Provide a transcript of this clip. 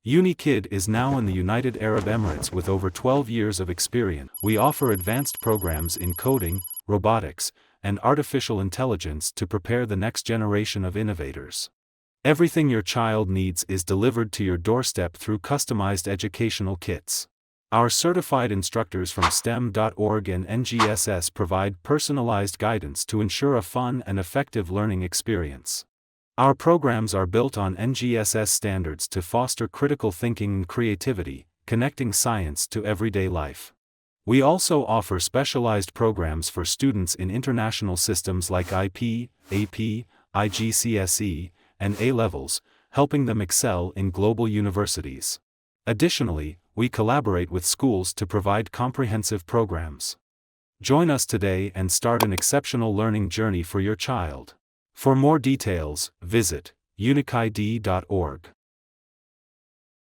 UniKid is now in the United Arab Emirates with over 12 years of experience. We offer advanced programs in coding, robotics, and artificial intelligence to prepare the next generation of innovators. Everything your child needs is delivered to your doorstep through customized educational kits. Our certified instructors from STEM.org and NGSS provide personalized guidance to ensure a fun and effective learning experience. Our programs are built on NGSS standards to foster critical thinking and creativity, connecting science to everyday life. We also offer specialized programs for students in international systems like IP, AP, IGCSE, and A-levels, helping them excel in global universities. Additionally, we collaborate with schools to provide comprehensive programs. Join us today and start an exceptional learning journey for your child. For more details, visit unikid.org.